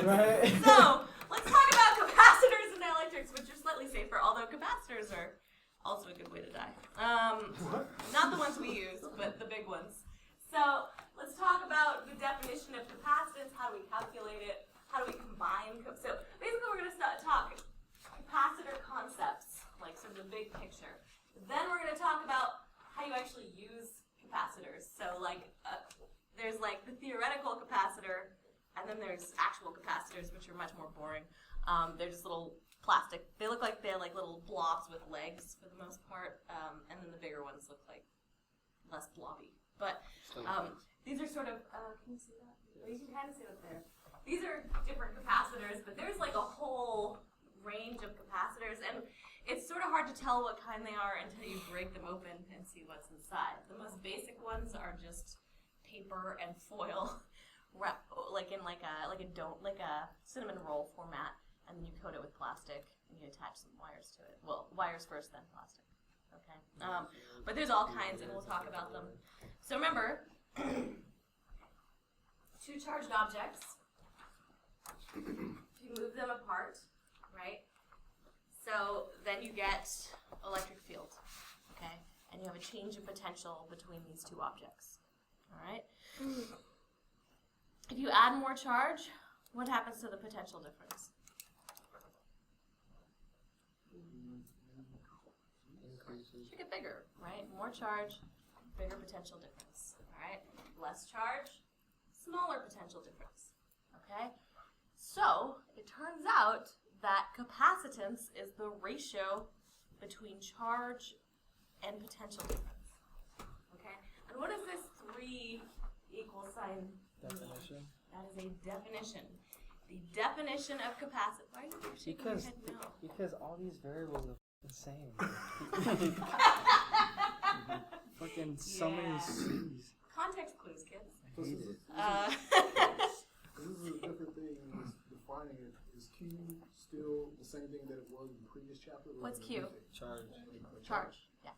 Right. So, let's talk about capacitors and dielectrics, which are slightly safer, although capacitors are also a good way to die. Not the ones we use, but the big ones. So, let's talk about the definition of capacitance. How do we calculate it? How do we combine? So, basically, we're going to talk capacitor concepts, like sort of the big picture. Then we're going to talk about how you actually use capacitors. So, there's like the theoretical capacitor, and then there's actual capacitors, which are much more boring. They're just little plastic. They look like they're like little blobs with legs for the most part, and then the bigger ones look like less blobby. But these are sort of, can you see that? You can kind of see it up there. These are different capacitors, but there's like a whole range of capacitors, and it's sort of hard to tell what kind they are until you break them open and see what's inside. The most basic ones are just paper and foil, wrap, like in like a cinnamon roll format, and then you coat it with plastic and you attach some wires to it. Well, wires first, then plastic. Okay, but there's all kinds, and we'll talk about them. So remember, two charged objects. You move them apart, right? So then you get electric field, okay? And you have a change in potential between these two objects, all right? If you add more charge, what happens to the potential difference? Should get bigger, right? More charge, bigger potential difference, all right? Less charge, smaller potential difference, okay? So it turns out that capacitance is the ratio between charge and potential difference. Okay? And what does this 3 equal sign mean? That is a definition. The definition of capacitance. Why are you shaking your head no? Because all these variables are insane. Fucking so many C's. Context clues, kids. I hate it. This is a different thing in defining it. Is Q still the same thing that it was in the previous chapter? What's Q? Charge. Charge, yeah.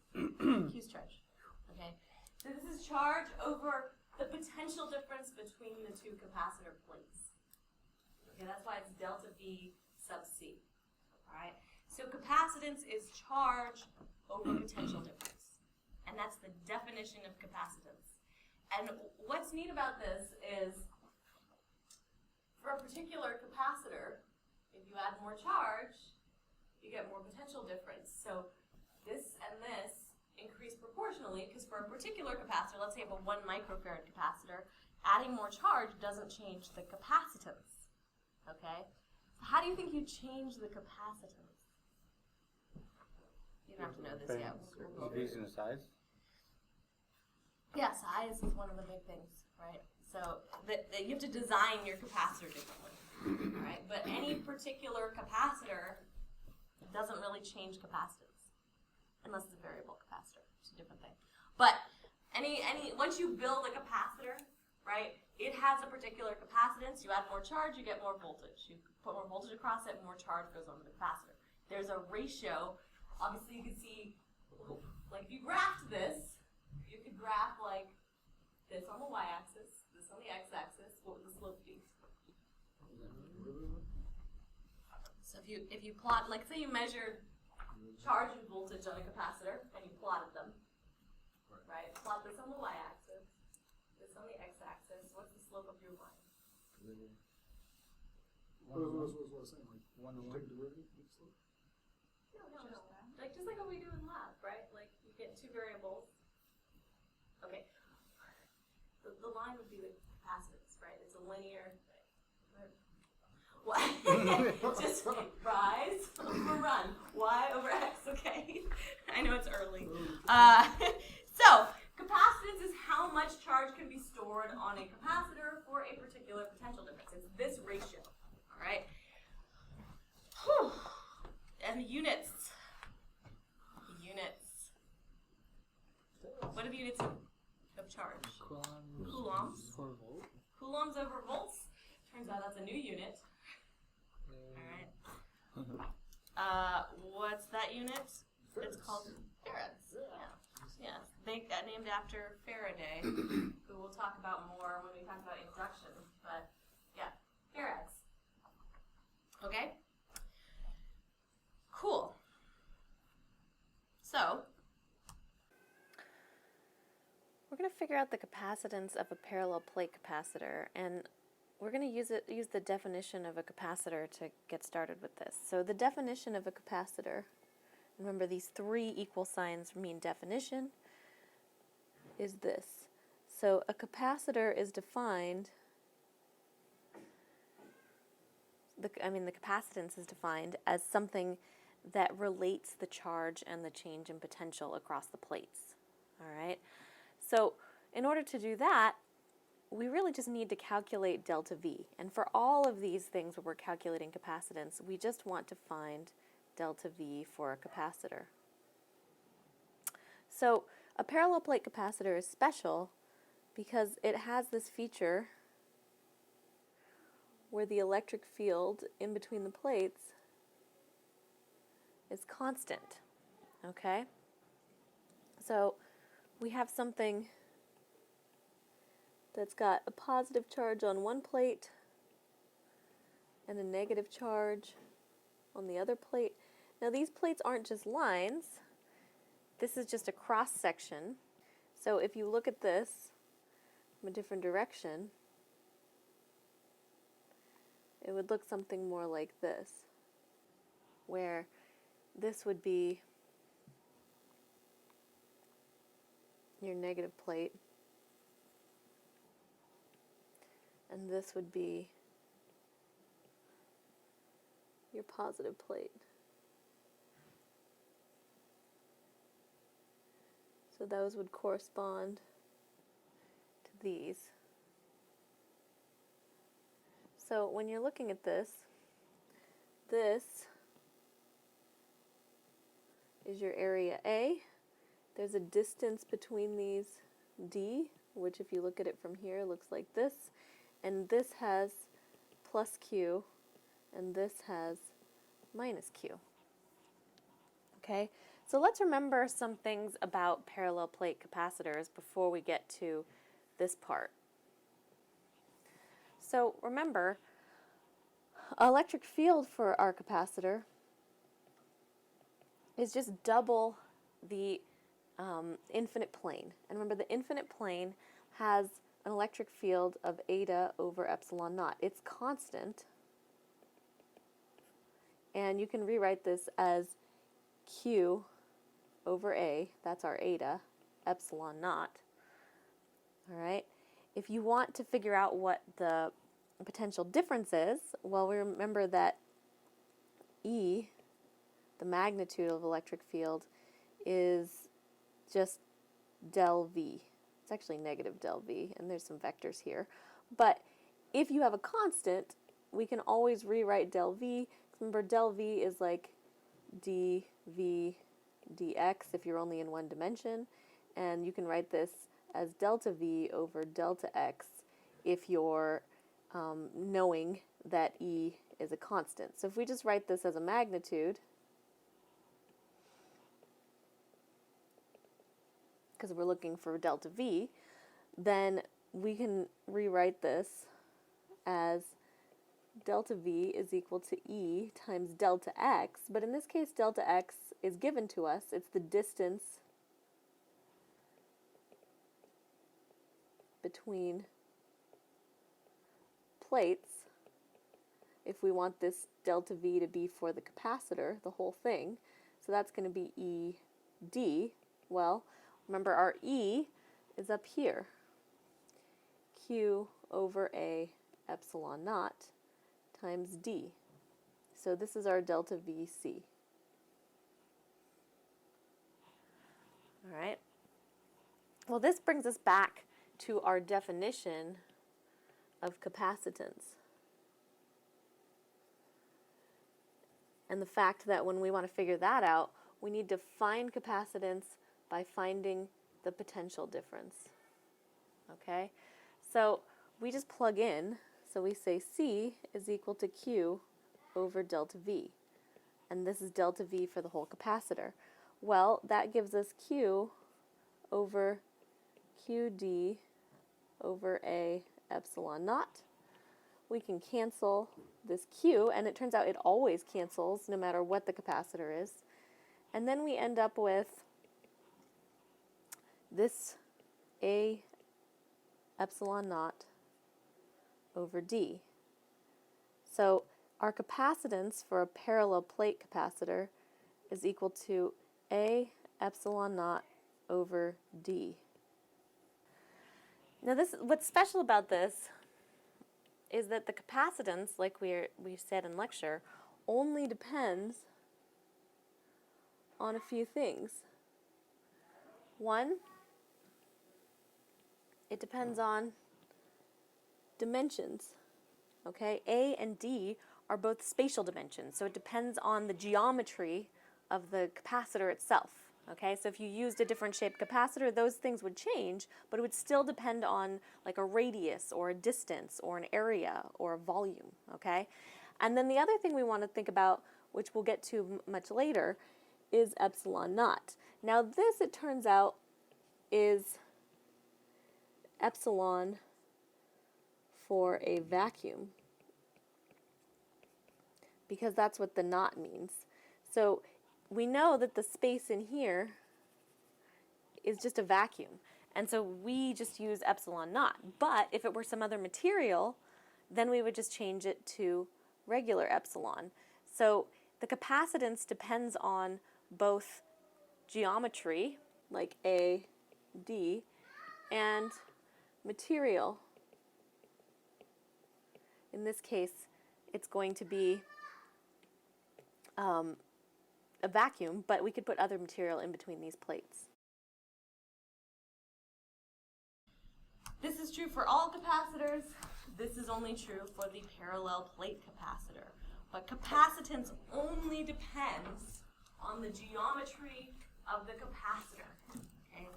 Q's charge. Okay. So this is charge over the potential difference between the two capacitor plates. Okay, that's why it's delta V sub C. Alright? So capacitance is charge over potential difference. And that's the definition of capacitance. And what's neat about this is, for a particular capacitor, if you add more charge, you get more potential difference. So this and this increase proportionally, because for a particular capacitor, let's say you have a 1 microfarad capacitor, adding more charge doesn't change the capacitance. Okay? How do you think you change the capacitance? You don't have to know this yet. We'll Increasing the size? Yeah, size is one of the big things, right? So you have to design your capacitor differently, all right? But any particular capacitor doesn't really change capacitance, unless it's a variable capacitor. It's a different thing. But once you build a capacitor, right? It has a particular capacitance. You add more charge, you get more voltage. You put more voltage across it, more charge goes over the capacitor. There's a ratio. Obviously, you can see, like if you graphed this, you could graph like this on the y-axis, this on the x-axis. What would the slope be? So if you plot, like say you measured charge and voltage on a capacitor and you plotted them, right? Plot this on the y-axis, this on the x-axis. What's the slope of your line? What was I saying? Like, take the derivative, get the slope? No. Like just like what we do in lab, right? Like you get two variables. Okay. The line would be the capacitance, right? It's a linear thing. What? Just rise over run. Y over x, okay? I know it's early. So, capacitance is how much charge can be stored on a capacitor for a particular potential difference. It's this ratio, all right? Whew. And the units. What are the units of charge? Coulombs. Per volt. Coulombs over volts. Turns out that's a new unit. All right. What's that unit? It's called farads. Yeah. They got named after Faraday, who we'll talk about more when we talk about induction. But yeah, figure out the capacitance of a parallel plate capacitor, and we're going to use the definition of a capacitor to get started with this. So the definition of a capacitor, remember these three equal signs mean definition, is this. So a capacitor is defined, the capacitance is defined as something that relates the charge and the change in potential across the plates. All right? So in order to do that, we really just need to calculate delta V. And for all of these things where we're calculating capacitance, we just want to find delta V for a capacitor. So a parallel plate capacitor is special because it has this feature where the electric field in between the plates is constant. Okay? So we have something that's got a positive charge on one plate and a negative charge on the other plate. Now these plates aren't just lines, this is just a cross section. So if you look at this from a different direction, it would look something more like this, where this would be your negative plate, and this would be your positive plate. So those would correspond to these. So when you're looking at this, this is your area A. There's a distance between these D, which if you look at it from here looks like this. And this has plus Q, and this has minus Q. Okay, so let's remember some things about parallel plate capacitors before we get to this part. So remember, electric field for our capacitor is just double the infinite plane. And remember, the infinite plane has an electric field of eta over epsilon naught. It's constant, and you can rewrite this as Q over A, that's our eta, epsilon naught. All right. If you want to figure out what the potential difference is, well, we remember that E, the magnitude of electric field, is just del V. It's actually negative del V, and there's some vectors here. But if you have a constant, we can always rewrite del V. Remember, del V is like dV dx if you're only in one dimension, and you can write this as delta V over delta x if you're knowing that E is a constant. So if we just write this as a magnitude, because we're looking for delta V, then we can rewrite this as delta V is equal to E times delta x, but in this case delta x is given to us. It's the distance between plates. If we want this delta V to be for the capacitor, the whole thing, so that's going to be E d. Well, remember our E is up here, Q over A epsilon naught times D. So this is our delta VC. All right. Well, this brings us back to our definition of capacitance, and the fact that when we want to figure that out, we need to find capacitance by finding the potential difference. Okay? So we just plug in. So we say C is equal to Q over delta V. And this is delta V for the whole capacitor. Well, that gives us Q over QD over A epsilon naught. We can cancel this Q, and it turns out it always cancels no matter what the capacitor is. And then we end up with this A epsilon naught over D. So our capacitance for a parallel plate capacitor is equal to A epsilon naught over D. Now what's special about this is that the capacitance, like we said in lecture, only depends on a few things. One, it depends on dimensions. Okay, A and D are both spatial dimensions, so it depends on the geometry of the capacitor itself. Okay, so if you used a different shaped capacitor, those things would change, but it would still depend on like a radius or a distance or an area or a volume. Okay, and then the other thing we want to think about, which we'll get to much later, is epsilon naught. Now this, it turns out, is epsilon for a vacuum, because that's what the naught means. So we know that the space in here is just a vacuum, and so we just use epsilon naught. But if it were some other material, then we would just change it to regular epsilon. So the capacitance depends on both geometry, like A, D, and material. In this case, it's going to be a vacuum, but we could put other material in between these plates. This is true for all capacitors. This is only true for the parallel plate capacitor. But capacitance only depends on the geometry of the capacitor. Okay?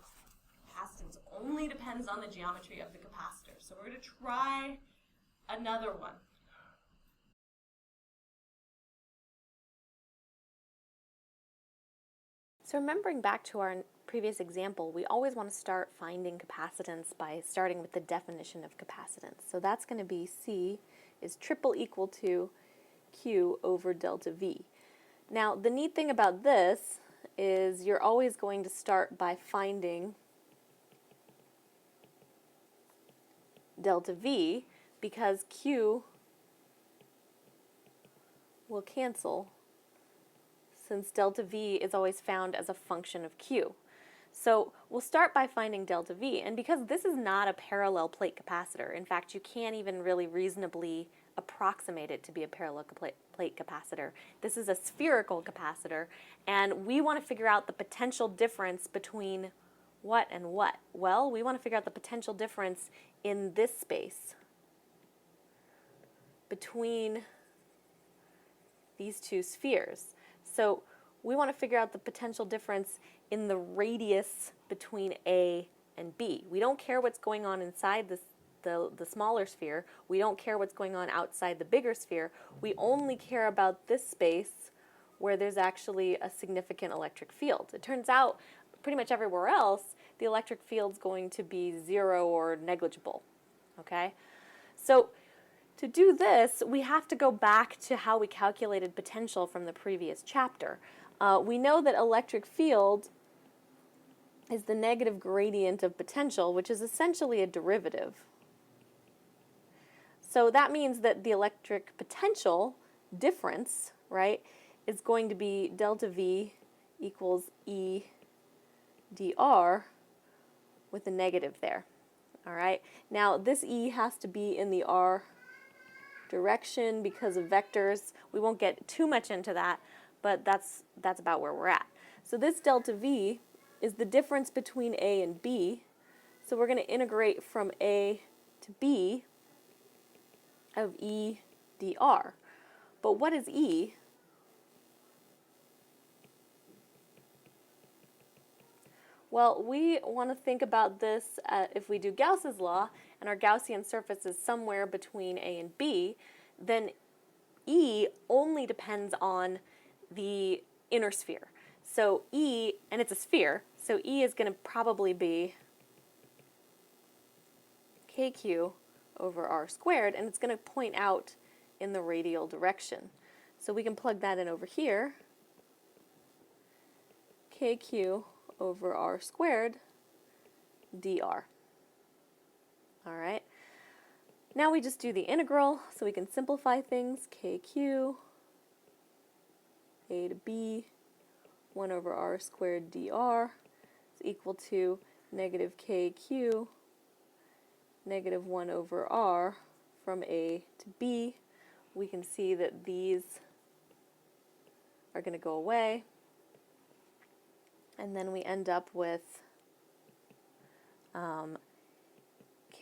Capacitance only depends on the geometry of the capacitor. So we're going to try another one. So remembering back to our previous example, we always want to start finding capacitance by starting with the definition of capacitance. So that's going to be C is triple equal to Q over delta V. Now the neat thing about this is you're always going to start by finding delta V, because Q will cancel, since delta V is always found as a function of Q. So we'll start by finding delta V, and because this is not a parallel plate capacitor, in fact you can't even really reasonably approximate it to be a parallel plate capacitor. This is a spherical capacitor, and we want to figure out the potential difference between what and what? Well, we want to figure out the potential difference in this space between these two spheres. So we want to figure out the potential difference in the radius between A and B. We don't care what's going on inside the smaller sphere. We don't care what's going on outside the bigger sphere. We only care about this space where there's actually a significant electric field. It turns out pretty much everywhere else, the electric field's going to be zero or negligible. Okay? So to do this, we have to go back to how we calculated potential from the previous chapter. We know that electric field is the negative gradient of potential, which is essentially a derivative. So that means that the electric potential difference, right, is going to be delta V equals E dr with a negative there. All right. Now this E has to be in the R direction because of vectors. We won't get too much into that, but that's about where we're at. So this delta V is the difference between A and B. So we're going to integrate from A to B of E dr. But what is E? Well, we want to think about this if we do Gauss's law and our Gaussian surface is somewhere between A and B, then E only depends on the inner sphere. So E, and it's a sphere, so E is going to probably be KQ over R squared, and it's going to point out in the radial direction. So we can plug that in over here. KQ over R squared dr. All right. Now we just do the integral, so we can simplify things. KQ, a to b, 1 over r squared dr is equal to negative KQ, negative 1 over r from a to b. We can see that these are going to go away. And then we end up with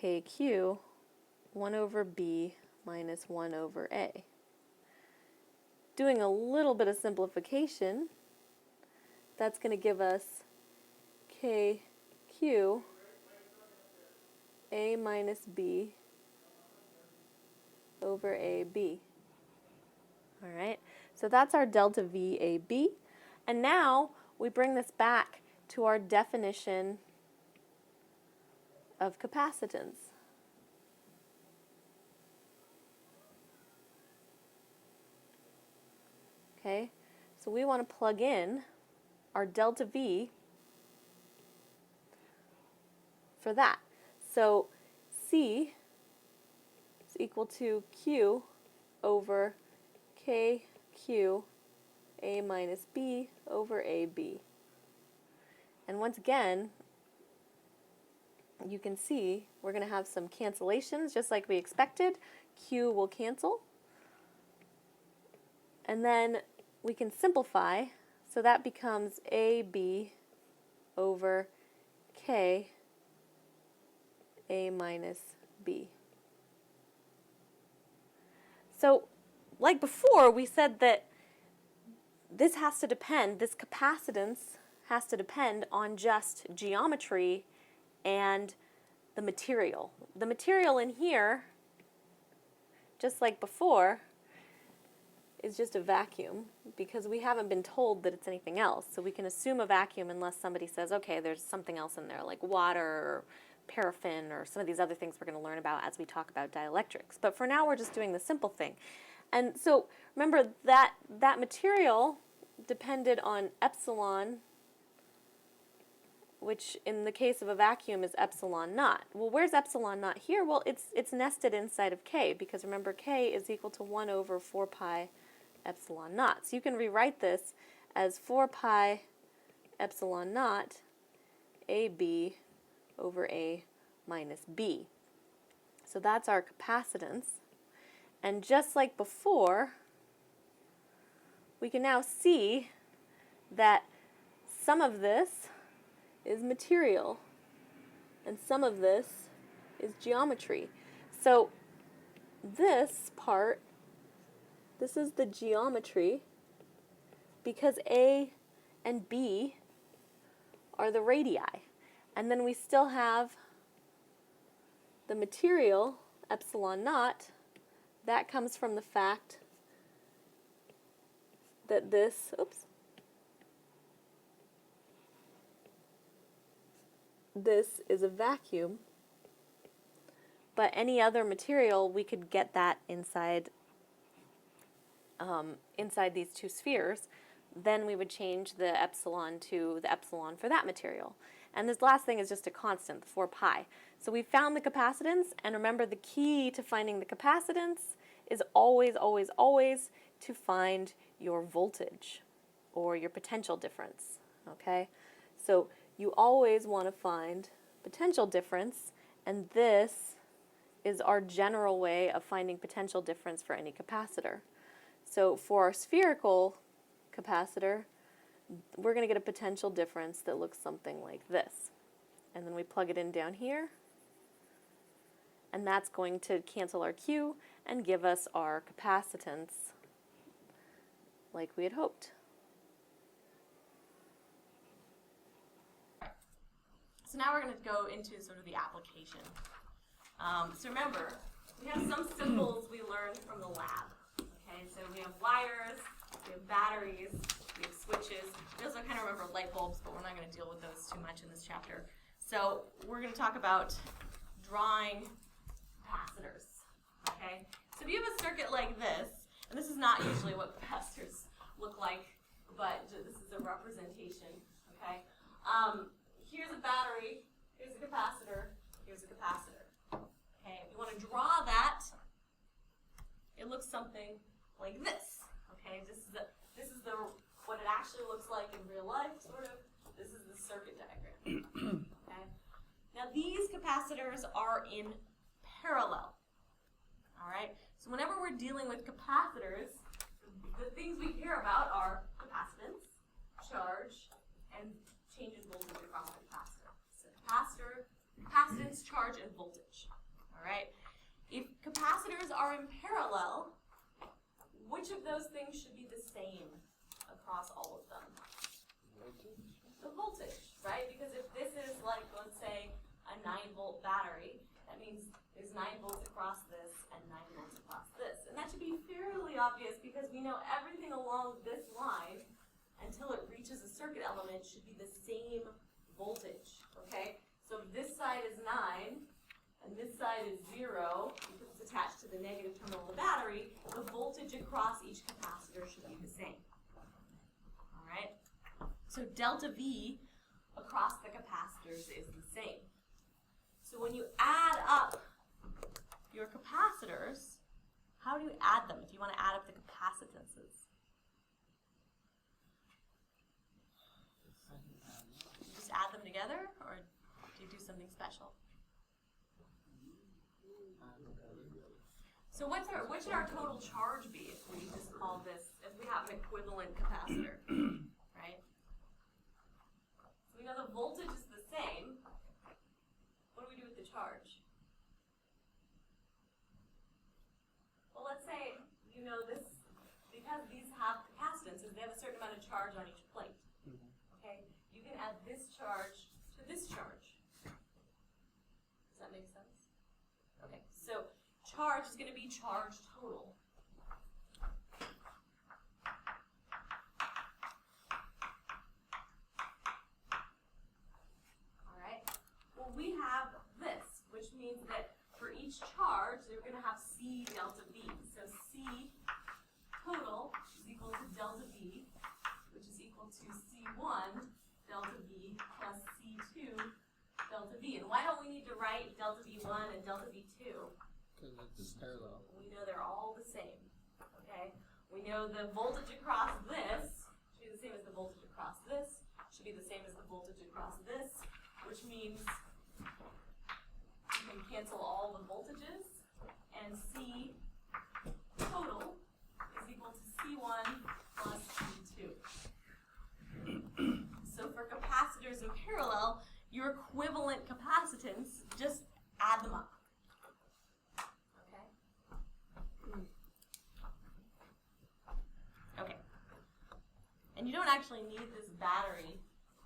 KQ 1 over b minus 1 over a. Doing a little bit of simplification, that's going to give us KQ a minus b over ab. All right, so that's our delta VAB. And now we bring this back to our definition of capacitance. Okay, so we want to plug in our delta V for that. So C is equal to Q over KQ a minus b over AB. And once again, you can see we're going to have some cancellations just like we expected. Q will cancel. And then we can simplify, so that becomes AB over K A minus B. So, like before, we said that this has to depend, this capacitance has to depend on just geometry and the material. The material in here, just like before, is just a vacuum because we haven't been told that it's anything else. So we can assume a vacuum unless somebody says, okay, there's something else in there like water or paraffin or some of these other things we're going to learn about as we talk about dielectrics. But for now, we're just doing the simple thing. And so remember that material depended on epsilon, which in the case of a vacuum is epsilon naught. Well, where's epsilon naught here? Well, it's nested inside of K because remember K is equal to 1 over 4 pi epsilon naught. So you can rewrite this as 4 pi epsilon naught AB over A minus B. So that's our capacitance. And just like before, we can now see that some of this is material and some of this is geometry. So this part, this is the geometry because A and B are the radii. And then we still have the material, epsilon naught, that comes from the fact that this, this is a vacuum, but any other material, we could get that inside inside these two spheres. Then we would change the epsilon to the epsilon for that material. And this last thing is just a constant, the 4 pi. So we found the capacitance, and remember the key to finding the capacitance is always, always, always to find your voltage or your potential difference, okay? So you always want to find potential difference, and this is our general way of finding potential difference for any capacitor. So for our spherical capacitor, we're going to get a potential difference that looks something like this. And then we plug it in down here, and that's going to cancel our Q and give us our capacitance like we had hoped. So now we're going to go into sort of the application. So remember, we have some symbols we learned from the lab. Okay, so we have wires, we have batteries, we have switches. We also kind of remember light bulbs, but we're not going to deal with those too much in this chapter. So we're going to talk about drawing capacitors. Okay, so if you have a circuit like this, and this is not usually what capacitors look like, but this is a representation. Okay, here's a battery, here's a capacitor, here's a capacitor. want to draw that, it looks something like this. Okay, this is the what it actually looks like in real life, sort of. This is the circuit diagram. Okay. Now these capacitors are in parallel. All right. So whenever we're dealing with capacitors, the things we care about are capacitance, charge, and change in voltage across the capacitor. So capacitor, capacitance, charge, and voltage. All right. If capacitors are in parallel, which of those things should be the same across all of them? The voltage, right? Because if this is like, let's say, a 9-volt battery, that means there's 9 volts across this and 9 volts across this. And that should be fairly obvious because we know everything along this line until it reaches a circuit element should be the same voltage, okay? So if this side is 9 and this side is 0, because it's attached to the negative terminal of the battery, the voltage across each capacitor should be the same. All right? So delta V across the capacitors is the same. So when you add up your capacitors, how do you add them if you want to add up the capacitances? You just add them together, or do you do something special? So what should our total charge be if we just call this, if we have an equivalent capacitor, right? So we know the voltage is the same. What do we do with the charge? Well, let's say, you know, this, because these have capacitances, they have a certain amount of charge on each plate. Okay? You can add this charge to this charge. Does that make sense? Okay, so charge is going to be charge total. All right. Well, we have this, which means that for each charge, they're going to have C delta V. So C total is equal to delta V, which is equal to C1 delta V plus C2 delta V. And why don't we need to write delta V1 and delta V2? Because it's parallel. We know they're all the same, okay? We know the voltage across this should be the same as the voltage across this, should be the same as the voltage across this, which means you can cancel all the voltages, and C total is equal to C1 plus C2. So for capacitors in parallel, your equivalent capacitance, just add them up. Okay. And you don't actually need this battery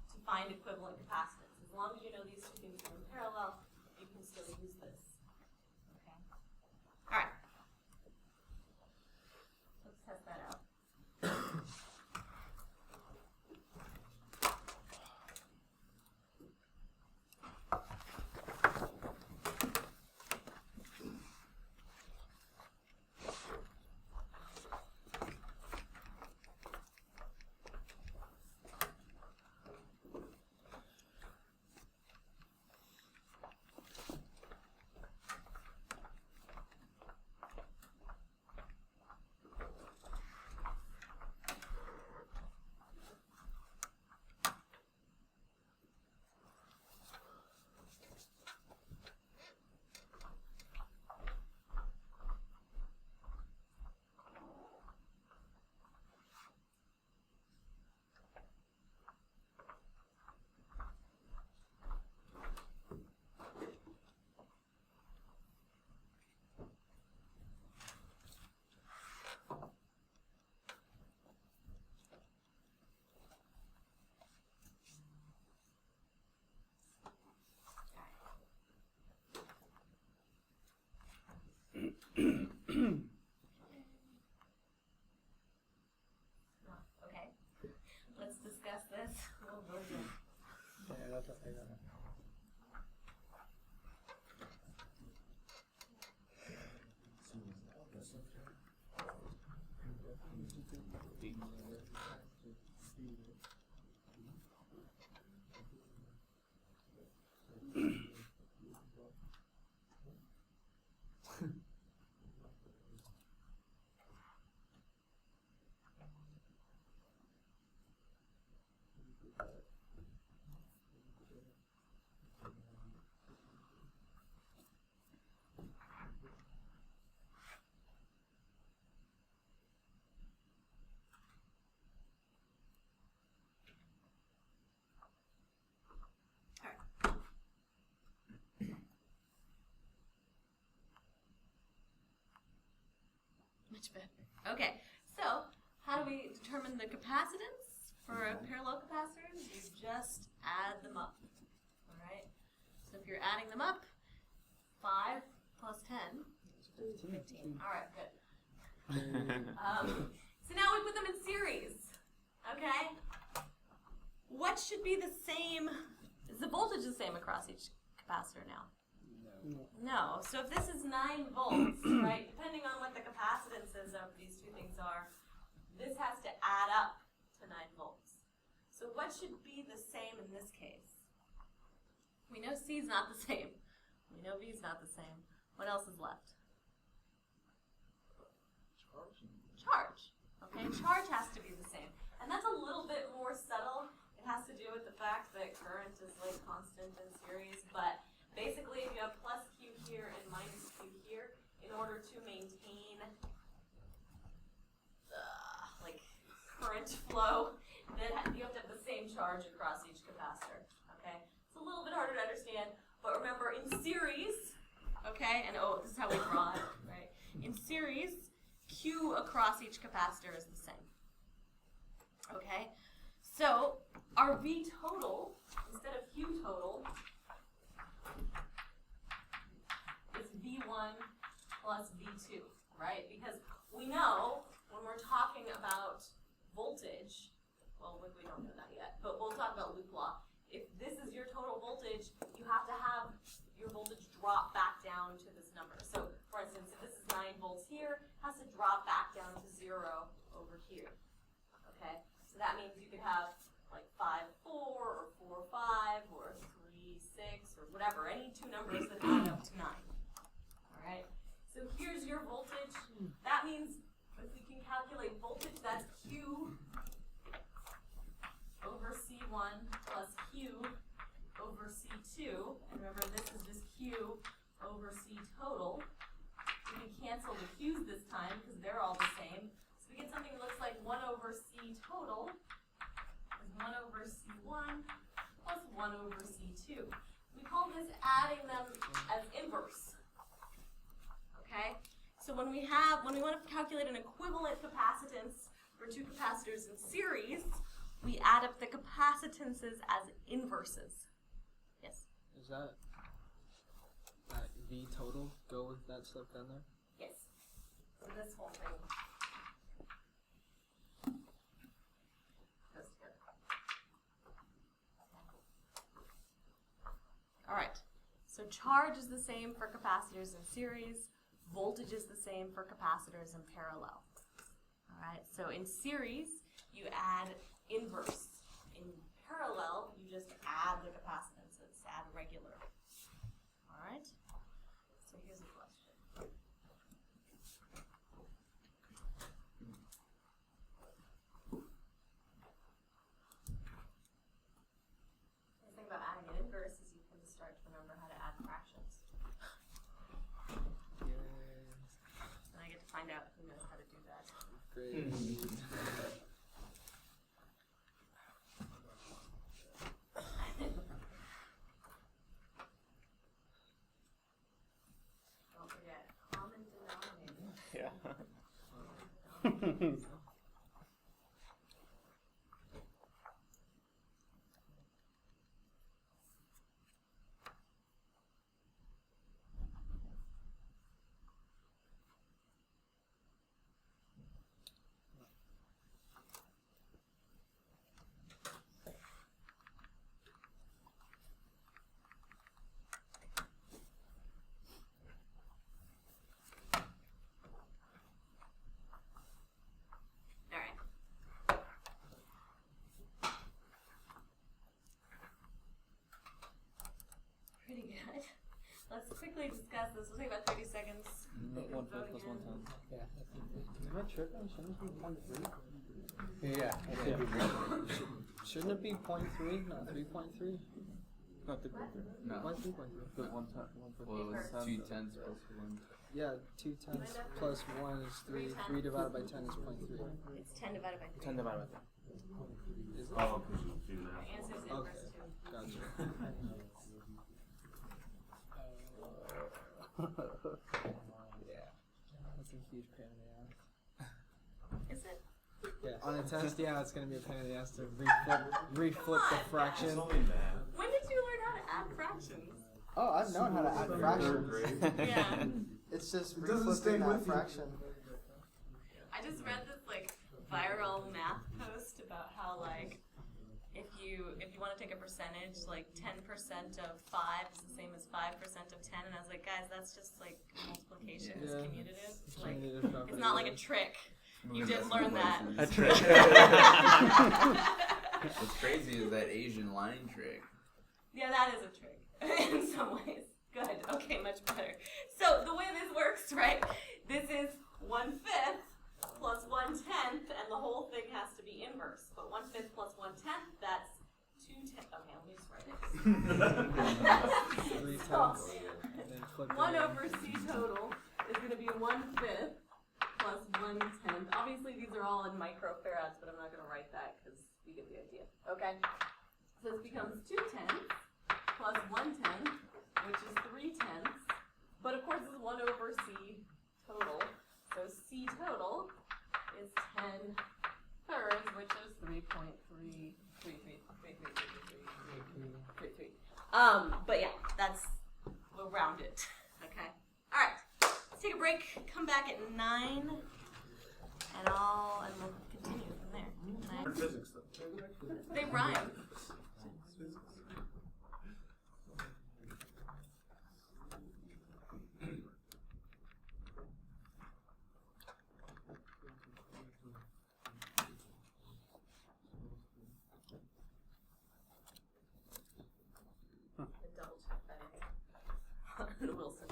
to find equivalent capacitance. As long as you know these two things are in parallel, you can still use this. Okay. All right. Let's test that out. Okay, let's discuss this a little bit. Yeah, that's what I got. Much better. Okay, so how do we determine the capacitance for a parallel capacitor? You just add them up. All right. So if you're adding them up, 5 plus 10 is 15. All right, good. So now we put them in series. Okay. What should be the same? Is the voltage the same across each capacitor now? No. So if this is 9 volts, right, depending on what the capacitances of these two things are, this has to add up to 9 volts. So what should be the same in this case? We know C is not the same. We know V is not the same. What else is left? Charge. Okay, charge has to be the same. And that's a little bit more subtle. It has to do with the fact that current is like constant in series, but basically, if you have plus Q here and minus Q here, in order to maintain like current flow, then you have to have the same charge across each capacitor. Okay, it's a little bit harder to understand, but remember in series, okay, and this is how we draw it, right? In series, Q across each capacitor is the same. Okay, so our V total instead of Q total is V1 plus V2, right? Because we know when we're talking about voltage, well, we don't know that yet, but we'll talk about loop law. If this is your total voltage, you have to have your voltage drop back down to this number. So, for instance, if this is 9 volts here, it has to drop back down to 0 over here, okay? So that means you could have like 5, 4, or 4, 5, or 3, 6, or whatever, any two numbers that add up to 9. All right. So here's your voltage. That means if we can calculate voltage, that's Q over C1 plus Q over C2. And remember, this is just Q over C total. We can cancel the Q's this time because they're all the same. So we get something that looks like 1 over C total is 1 over C1 plus 1 over C2. We call this adding them as inverse. Okay? So when we want to calculate an equivalent capacitance for two capacitors in series, we add up the capacitances as inverses. Yes? Is that V total go with that stuff down there? Yes. So this whole thing goes together. All right. So charge is the same for capacitors in series. Voltage is the same for capacitors in parallel. All right. So in series, you add inverse. In parallel, you just add the capacitances, add regular. All right. So here's a question. The thing about adding an inverse is you can start to remember how to add fractions. And I get to find out who knows how to do that. Great. Don't forget, common denominator. Yeah. All right. Pretty good. Let's quickly discuss this. We'll take about 30 seconds. 1 Vote plus again. 1 10. Am I tripping? Shouldn't it be 0.3? Yeah. Yeah. Shouldn't it be 0.3, not 3.3? Not 3.3. No. 1 3.3. But 1 10. Well, it's First. 2 tenths plus 1. Yeah, 2 tenths plus 1 is 3. 3 divided by 10 is 0.3. It's 10 divided by 3. 10 divided by 3. Is it? Oh, because you do The that. answer is Okay. inverse 2. Gotcha. Yeah. That's a huge pain in the ass. Is it? Yeah, on a test, yeah, it's gonna be a pain in the ass to reflip the fraction. When did you learn how to add fractions? Oh, I've known how to add fractions. Yeah. It's just It doesn't stay reflipping with that you. fraction. I just read this like viral math post about how like if you want to take a percentage, like 10% of 5 is the same as 5% of 10, and I was like, guys, that's just like multiplication is Yeah. commutative. It's Like commutative property, it's not like a yeah. trick. You didn't learn that. A trick. What's crazy is that Asian line trick. Yeah, that is a trick in some ways. Good. Okay, much better. So the way this works, right? This is 1/5 plus 1/10, and the whole thing has to be inverse. But 1/5 plus 1/10, that's 2/10. Okay, let me just write it. 3 So, tenths, and then flip it 1 in. over C total is going to be 1/5 plus 1/10. Obviously, these are all in microfarads, but I'm not going to write that because you get the idea. Okay? So this becomes 2/10 plus 1/10, which is 3/10. But of course, this is 1 over C total. So C total is 10 thirds, which is 3.3333333. But yeah, we'll round it. Okay. All right. Let's take a break. Come back at 9, and we'll continue from there. Nine. Physics though. They rhyme. Double check that in. Wilson.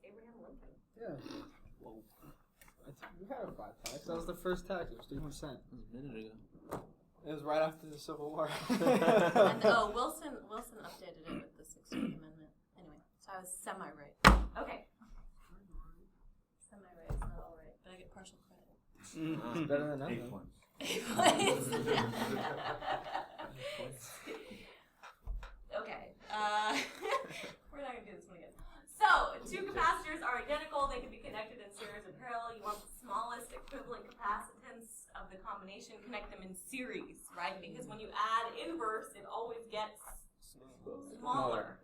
Abraham Lincoln. Yeah. We had a 5 tax. That was the first tax. It was 3%. That was a minute ago. It was right after the Civil War. And Wilson updated it with the 16th Amendment. Anyway, so I was semi-right. Okay. Semi-right is not all right, but I get partial credit. It's better than nothing. 8 points. 8 points. Okay. We're not going to do this one again. So, 2 capacitors are identical. They can be connected in series or parallel. You want the smallest equivalent capacitance of the combination. Connect them in series, right? Because when you add inverse, it always gets smaller.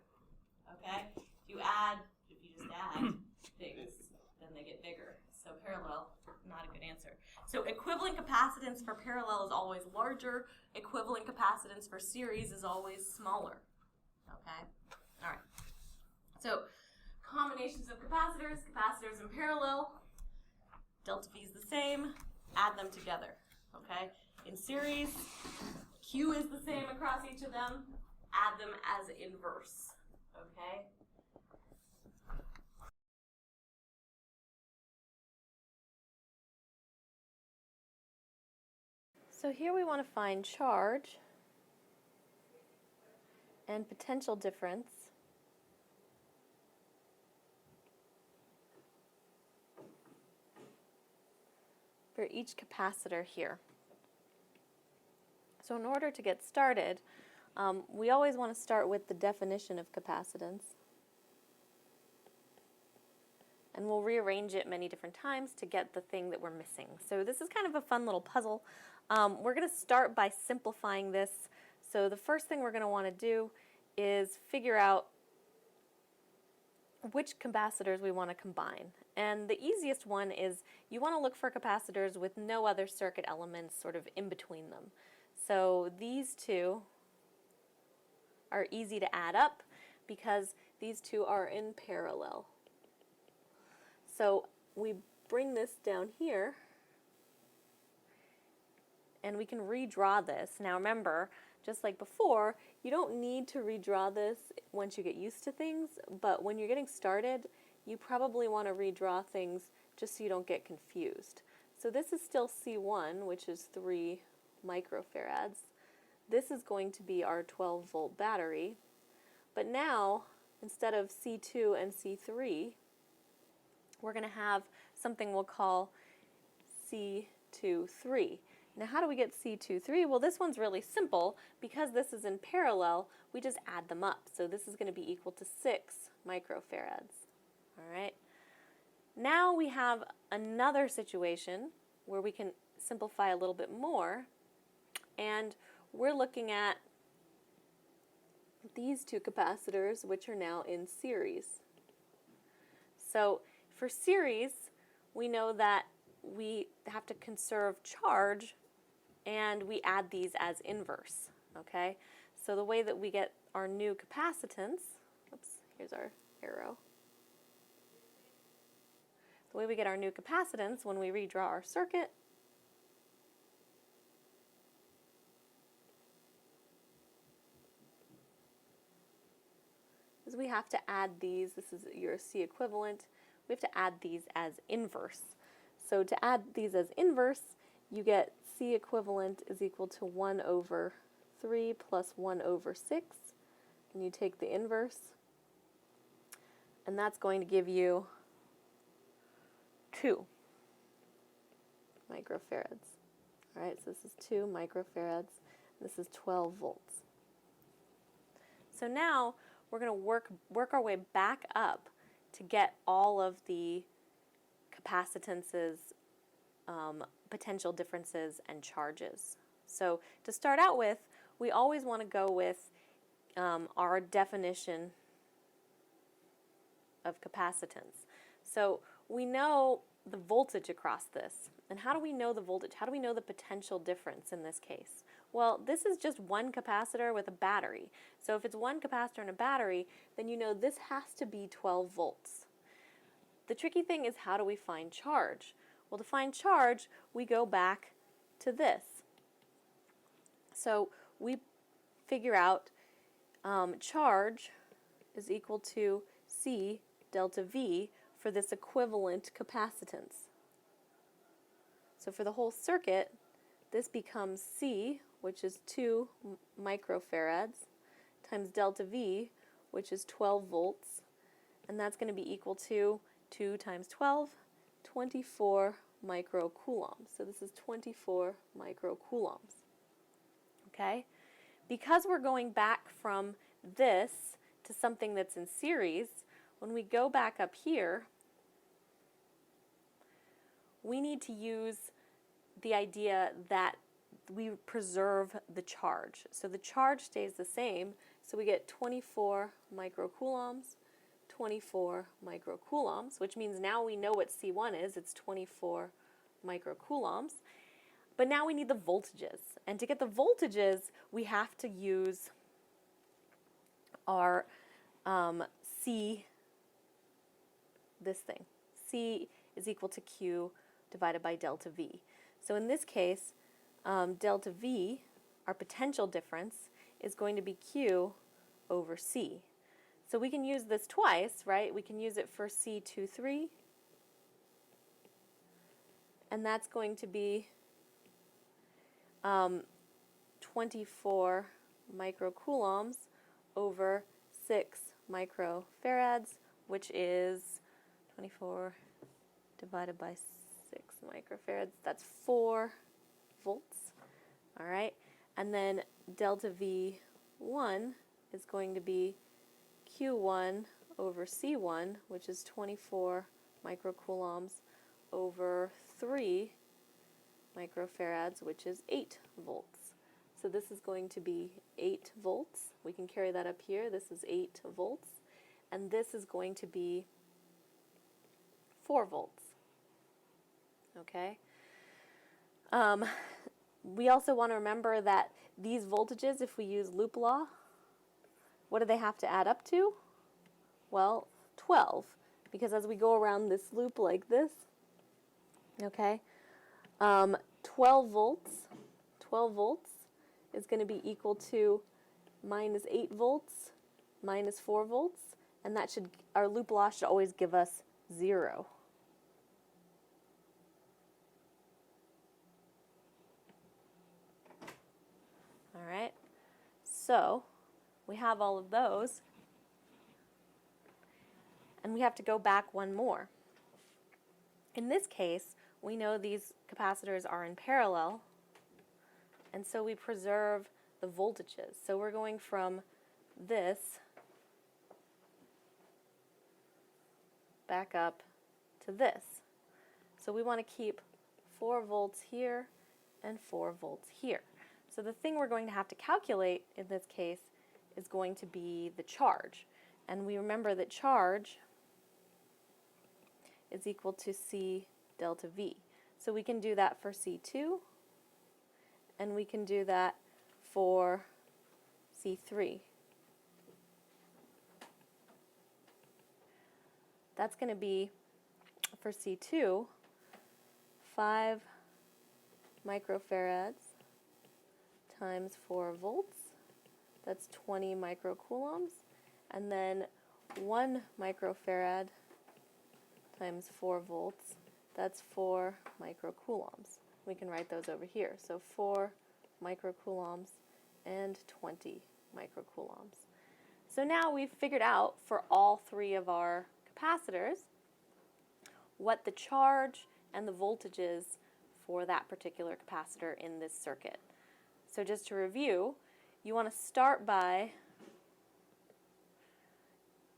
Okay? If you just add things, then they get bigger. So parallel, not a good answer. So equivalent capacitance for parallel is always larger. Equivalent capacitance for series is always smaller. Okay? All right. So combinations of capacitors in parallel, delta V is the same, add them together, okay? In series, Q is the same across each of them, add them as inverse, okay? So here we want to find charge and potential difference for each capacitor here. So in order to get started, we always want to start with the definition of capacitance. And we'll rearrange it many different times to get the thing that we're missing. So this is kind of a fun little puzzle. We're going to start by simplifying this. So the first thing we're going to want to do is figure out which capacitors we want to combine. And the easiest one is you want to look for capacitors with no other circuit elements sort of in between them. So these two are easy to add up because these two are in parallel. So we bring this down here and we can redraw this. Now remember, just like before, you don't need to redraw this once you get used to things, but when you're getting started, you probably want to redraw things just so you don't get confused. So this is still C1, which is 3 microfarads. This is going to be our 12-volt battery. But now, instead of C2 and C3, we're going to have something we'll call C23. Now how do we get C23? Well, this one's really simple. Because this is in parallel, we just add them up. So this is going to be equal to 6 microfarads. All right. Now we have another situation where we can simplify a little bit more, and we're looking at these two capacitors, which are now in series. So for series, we know that we have to conserve charge, and we add these as inverse. Okay? So the way that we get our new capacitance, oops, here's our arrow. The way we get our new capacitance when we redraw our circuit is we have to add these. This is your C equivalent. We have to add these as inverse. So to add these as inverse, you get C equivalent is equal to 1 over 3 plus 1 over 6. And you take the inverse, and that's going to give you 2 microfarads. All right, so this is 2 microfarads. This is 12 volts. So now we're going to work our way back up to get all of the capacitances, potential differences, and charges. So to start out with, we always want to go with our definition of capacitance. So we know the voltage across this. And how do we know the voltage? How do we know the potential difference in this case? Well, this is just one capacitor with a battery. So if it's one capacitor and a battery, then you know this has to be 12 volts. The tricky thing is, how do we find charge? Well, to find charge, we go back to this. So we figure out charge is equal to C delta V for this equivalent capacitance. So for the whole circuit, this becomes C, which is 2 microfarads, times delta V, which is 12 volts, and that's going to be equal to 2 times 12, 24 microcoulombs. So this is 24 microcoulombs. Okay? Because we're going back from this to something that's in series, when we go back up here, we need to use the idea that we preserve the charge. So the charge stays the same, so we get 24 microcoulombs, 24 microcoulombs, which means now we know what C1 is. It's 24 microcoulombs. But now we need the voltages. And to get the voltages, we have to use our C, this thing. C is equal to Q divided by delta V. So in this case, delta V, our potential difference, is going to be Q over C. So we can use this twice, right? We can use it for C23, and that's going to be 24 microcoulombs over 6 microfarads, which is 24 divided by 6 microfarads. That's 4 volts. All right, and then delta V1 is going to be Q1 over C1, which is 24 microcoulombs over 3 microfarads, which is 8 volts. So this is going to be 8 volts. We can carry that up here. This is 8 volts. And this is going to be 4 volts. Okay? We also want to remember that these voltages, if we use loop law, what do they have to add up to? Well, 12, because as we go around this loop like this, okay, 12 volts 12 volts is going to be equal to minus 8 volts minus 4 volts, and that should, our loop loss should always give us 0. All right, so we have all of those, and we have to go back one more. In this case, we know these capacitors are in parallel, and so we preserve the voltages. So we're going from this back up to this. So we want to keep 4 volts here and 4 volts here. So the thing we're going to have to calculate in this case is going to be the charge. And we remember that charge is equal to C delta V. So we can do that for C2, and we can do that for C3. That's going to be, for C2, 5 microfarads times 4 volts. That's 20 microcoulombs. And then 1 microfarad times 4 volts. That's 4 microcoulombs. We can write those over here. So 4 microcoulombs and 20 microcoulombs. So now we've figured out for all 3 of our capacitors what the charge and the voltage is for that particular capacitor in this circuit. So just to review, you want to start by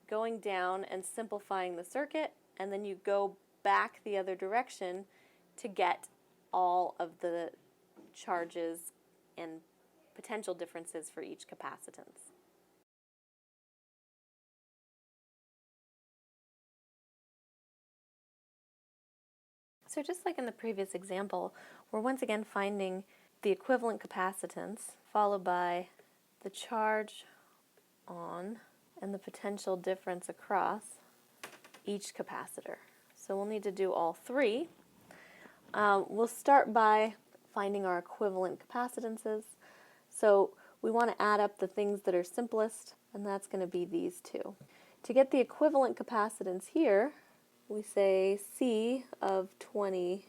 going down and simplifying the circuit, and then you go back the other direction to get all of the charges and potential differences for each capacitance. So just like in the previous example, we're once again finding the equivalent capacitance followed by the charge on and the potential difference across each capacitor. So we'll need to do all 3. We'll start by finding our equivalent capacitances. So we want to add up the things that are simplest, and that's going to be these 2. To get the equivalent capacitance here, we say C of 20,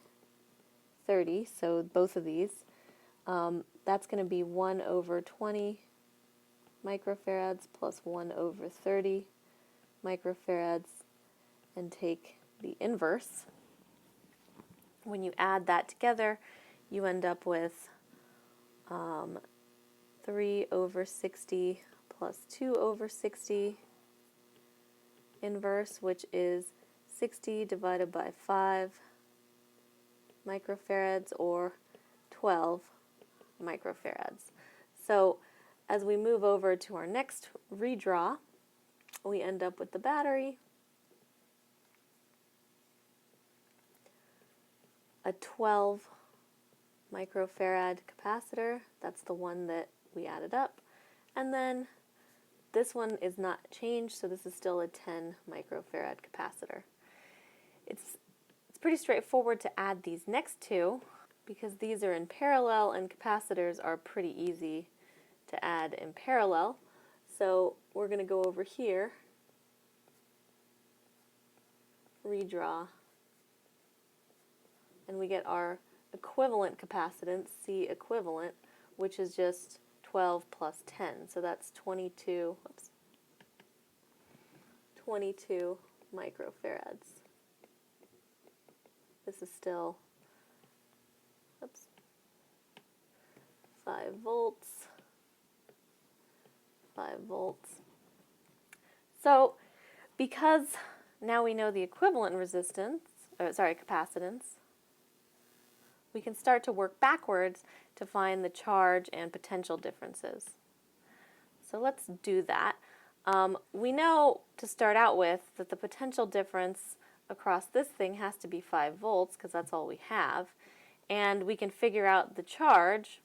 30, so both of these. That's going to be 1 over 20 microfarads plus 1 over 30 microfarads, and take the inverse. When you add that together, you end up with 3 over 60 plus 2 over 60 inverse, which is 60 divided by 5 microfarads, or 12 microfarads. So as we move over to our next redraw, we end up with the battery, a 12 microfarad capacitor. That's the one that we added up. And then this one is not changed, so this is still a 10 microfarad capacitor. It's pretty straightforward to add these next 2 because these are in parallel, and capacitors are pretty easy to add in parallel. So we're going to go over here, redraw, and we get our equivalent capacitance, C equivalent, which is just 12 plus 10. So that's 22 microfarads. This is still 5 volts, 5 volts. So because now we know the equivalent capacitance, we can start to work backwards to find the charge and potential differences. So let's do that. We know to start out with that the potential difference across this thing has to be 5 volts because that's all we have. And we can figure out the charge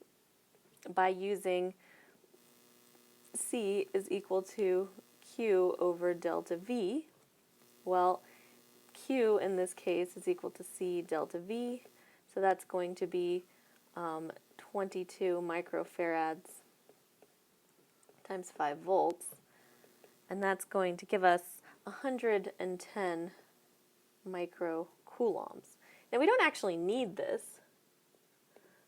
by using C is equal to Q over delta V. Well, Q in this case is equal to C delta V, so that's going to be 22 microfarads times 5 volts, and that's going to give us 110 microcoulombs. Now we don't actually need this,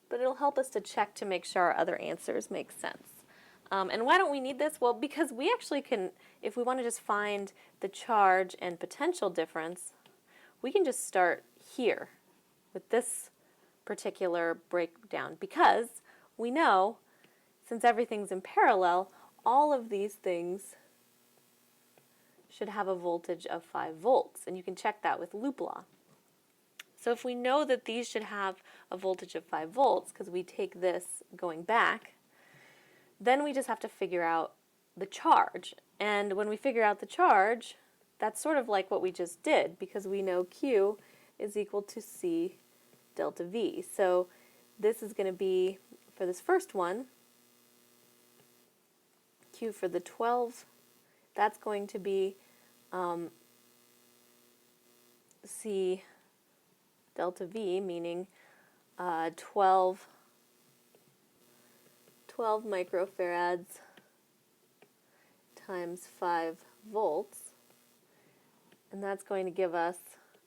but it'll help us to check to make sure our other answers make sense. And why don't we need this? Well, because we actually can, if we want to just find the charge and potential difference, we can just start here with this particular breakdown, because we know, since everything's in parallel, all of these things should have a voltage of 5 volts, and you can check that with loop law. So if we know that these should have a voltage of 5 volts, because we take this going back, then we just have to figure out the charge. And when we figure out the charge, that's sort of like what we just did, because we know Q is equal to C delta V. So this is going to be, for this first one, Q for the 12, that's going to be C delta V, meaning 12 microfarads times 5 volts, and that's going to give us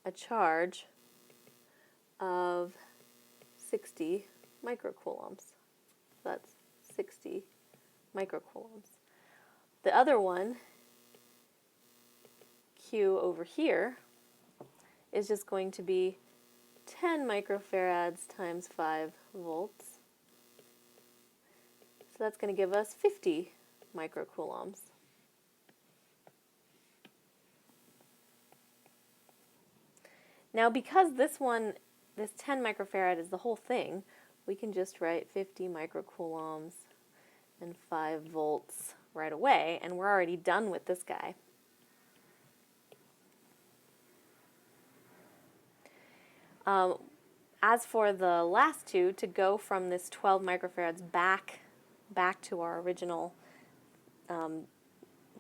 a charge of 60 microcoulombs. That's 60 microcoulombs. The other one, Q over here, is just going to be 10 microfarads times 5 volts. So that's going to give us 50 microcoulombs. Now, because this 10 microfarad is the whole thing, we can just write 50 microcoulombs and 5 volts right away, and we're already done with this guy. As for the last two, to go from this 12 microfarads back to our original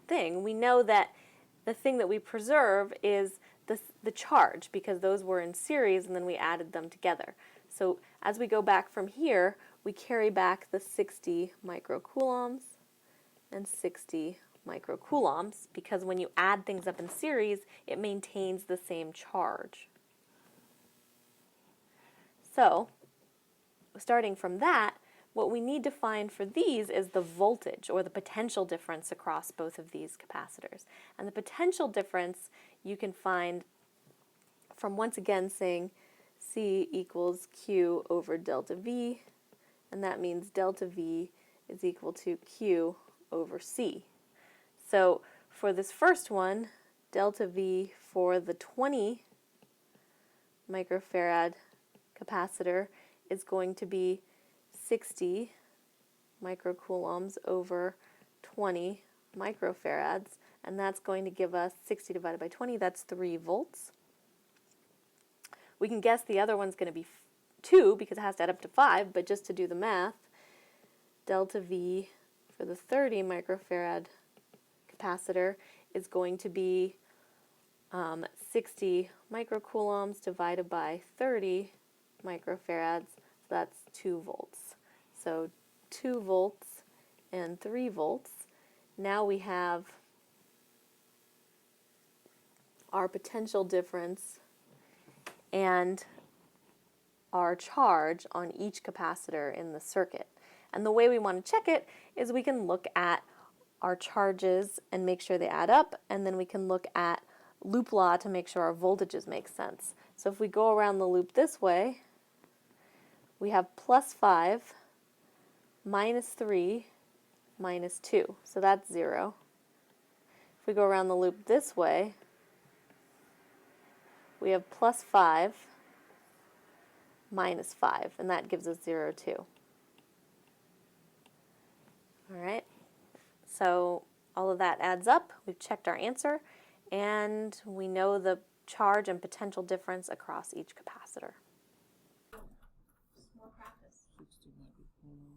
thing, we know that the thing that we preserve is the charge, because those were in series and then we added them together. So as we go back from here, we carry back the 60 microcoulombs and 60 microcoulombs, because when you add things up in series, it maintains the same charge. So, starting from that, what we need to find for these is the voltage, or the potential difference across both of these capacitors. And the potential difference you can find from, once again, saying C equals Q over delta V, and that means delta V is equal to Q over C. So for this first one, delta V for the 20 microfarad capacitor is going to be 60 microcoulombs over 20 microfarads, and that's going to give us 60 divided by 20, that's 3 volts. We can guess the other one's going to be 2 because it has to add up to 5, but just to do the math, delta V for the 30 microfarad capacitor is going to be 60 microcoulombs divided by 30 microfarads, so that's 2 volts. So 2 volts and 3 volts. Now we have our potential difference and our charge on each capacitor in the circuit. And the way we want to check it is we can look at our charges and make sure they add up, and then we can look at loop law to make sure our voltages make sense. So if we go around the loop this way, we have plus 5, minus 3, minus 2. So that's 0. If we go around the loop this way, we have plus 5, minus 5, and that gives us 0, 2. All right, so all of that adds up. We've checked our answer, and we know the charge and potential difference across each capacitor. More practice. 60 microcoulombs.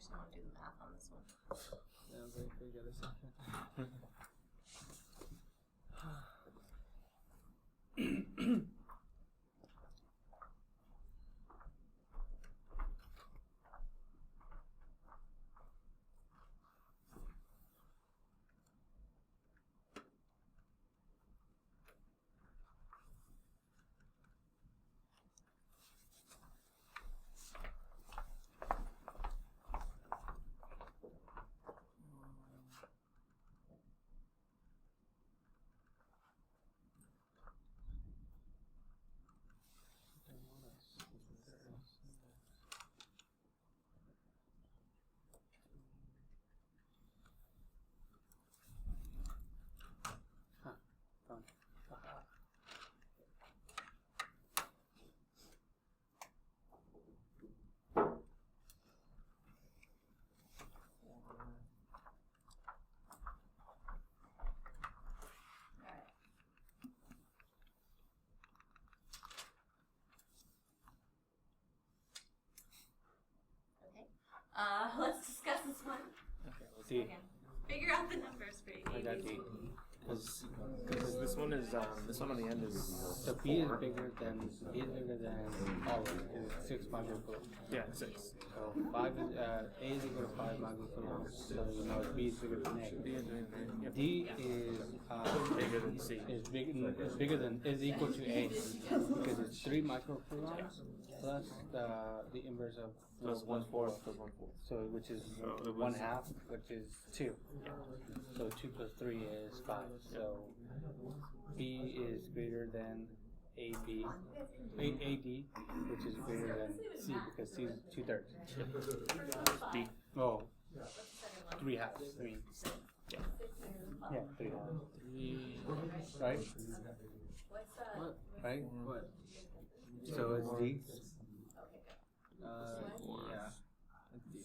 actually want to do the math on this one. Yeah, I was like, we got a second. Let's discuss this one. Okay, let's see. Again. Figure out the numbers for I got D. Because this one is this one on the end is So B is bigger than all of it. It's 6 microcoulombs. yeah 6. So 5 is A is equal to 5 microcoulombs. So you know B is bigger than A. Yep. D is Bigger than C. is equal to A because it's 3 microcoulombs plus the inverse of Plus 1/4 plus 1/4. so which is So it was- 1/2, which is 2. So 2 plus 3 is 5. So B is greater than AD, which is greater than C because C is 2/3. D. Oh, 3/2. I mean, yeah, 3/2. Right? What's that? What? Right? What? So it's D. Yeah. It's D.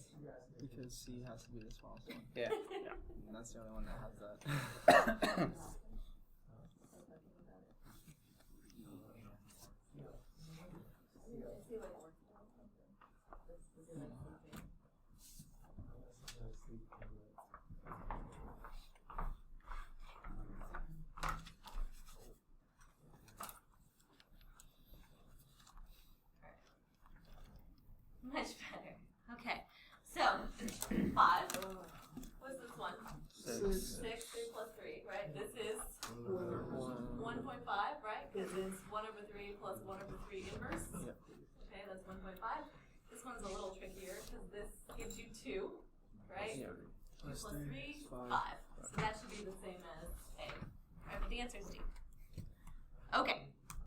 Because C has to be the smallest one. Yeah. And that's the only one that has that. Much better. Okay. So 5. What's this one? 6. 6, 3 plus 3, right? This is 1.5, right? Because it's 1/3 plus 1/3 inverse. Yep. Okay, that's 1.5. This one's a little trickier because this gives you 2, right? Yeah. 2 plus 3, is 5. five. So that should be the same as A. Alright, but the answer is D. Okay.